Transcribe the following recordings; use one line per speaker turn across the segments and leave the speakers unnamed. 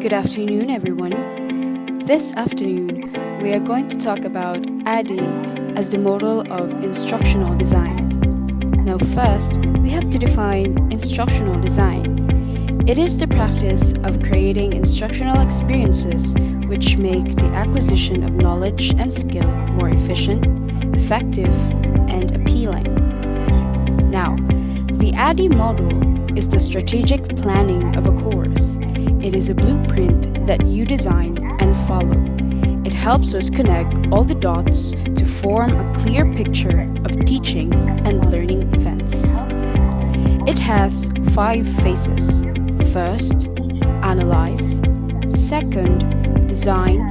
Good afternoon, everyone. This afternoon, we are going to talk about ADDIE as the model of instructional design. Now, first, we have to define instructional design. It is the practice of creating instructional experiences which make the acquisition of knowledge and skill more efficient, effective, and appealing. Now, the ADDIE model is the strategic planning of a course. It is a blueprint that you design and follow. It helps us connect all the dots to form a clear picture of teaching and learning events. It has 5 phases. First, analyze. Second, design.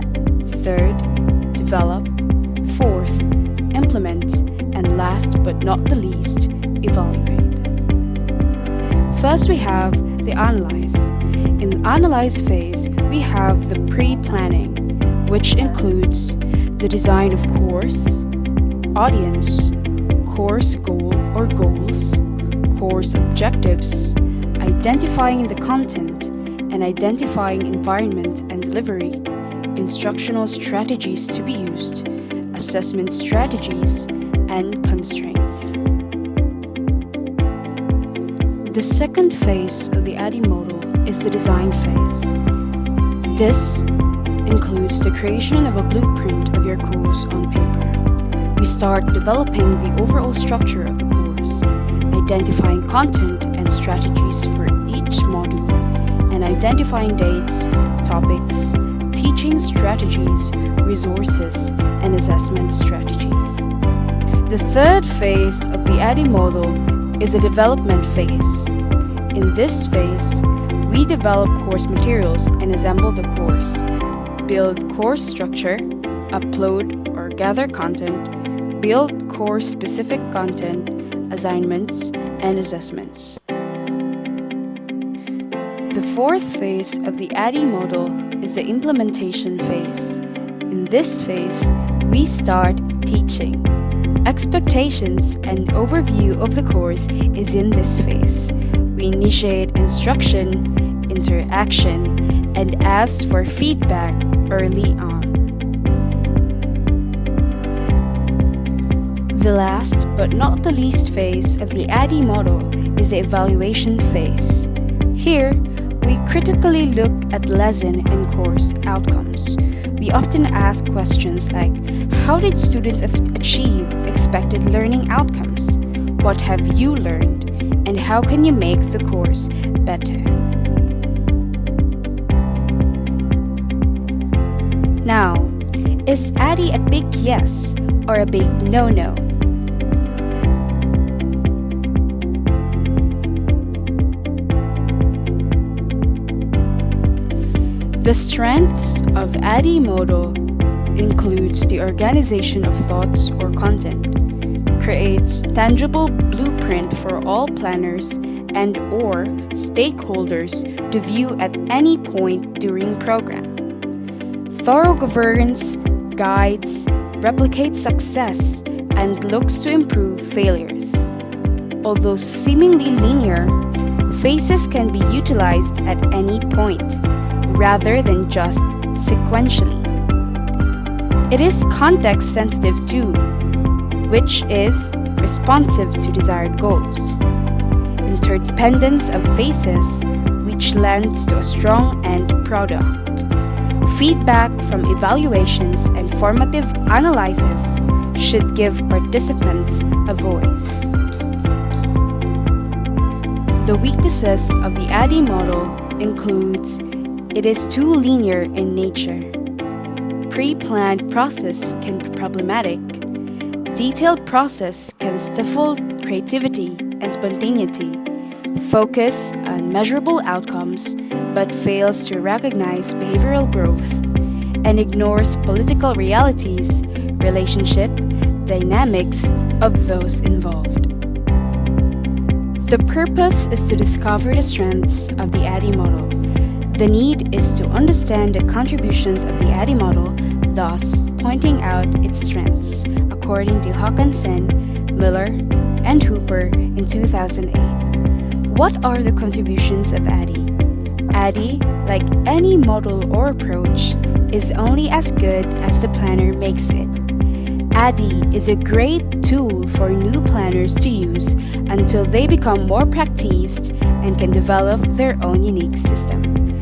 Third, develop. Fourth, implement. And last but not the least, evaluate. First, we have the analyze. In the analyze phase, we have the pre-planning, which includes the design of course, audience, course goal or goals, course objectives, identifying the content, and identifying environment and delivery, instructional strategies to be used, assessment strategies, and constraints. The second phase of the ADDIE model is the design phase. This includes the creation of a blueprint of your course on paper. We start developing the overall structure of the course, identifying content and strategies for each module, and identifying dates, topics, teaching strategies, resources, and assessment strategies. The third phase of the ADDIE model is a development phase. In this phase, we develop course materials and assemble the course, build course structure, upload or gather content, build course-specific content, assignments, and assessments. The fourth phase of the ADDIE model is the implementation phase. In this phase, we start teaching. Expectations and overview of the course is in this phase. We initiate instruction, interaction, and ask for feedback early on. The last but not the least phase of the ADDIE model is the evaluation phase. Here, we critically look at lesson and course outcomes. We often ask questions like, how did students achieve expected learning outcomes? What have you learned? And how can you make the course better? Now, is ADDIE a big yes or a big no-no? The strengths of ADDIE model includes the organization of thoughts or content, creates tangible blueprint for all planners and or stakeholders to view at any point during program, thorough governs, guides, replicates success, and looks to improve failures. Although seemingly linear, phases can be utilized at any point, rather than just sequentially. It is context sensitive too, which is responsive to desired goals. Interdependence of phases, which lends to a strong end product. Feedback from evaluations and formative analyses should give participants a voice. The weaknesses of the ADDIE model includes it is too linear in nature. Pre-planned process can be problematic. Detailed process can stifle creativity and spontaneity, focus on measurable outcomes, but fails to recognize behavioral growth, and ignores political realities, relationship, dynamics of those involved. The purpose is to discover the strengths of the ADDIE model. The need is to understand the contributions of the ADDIE model, thus pointing out its strengths, according to Hawkinson, Miller, and Hooper in 2008. What are the contributions of ADDIE? ADDIE, like any model or approach, is only as good as the planner makes it. ADDIE is a great tool for new planners to use until they become more practiced and can develop their own unique system.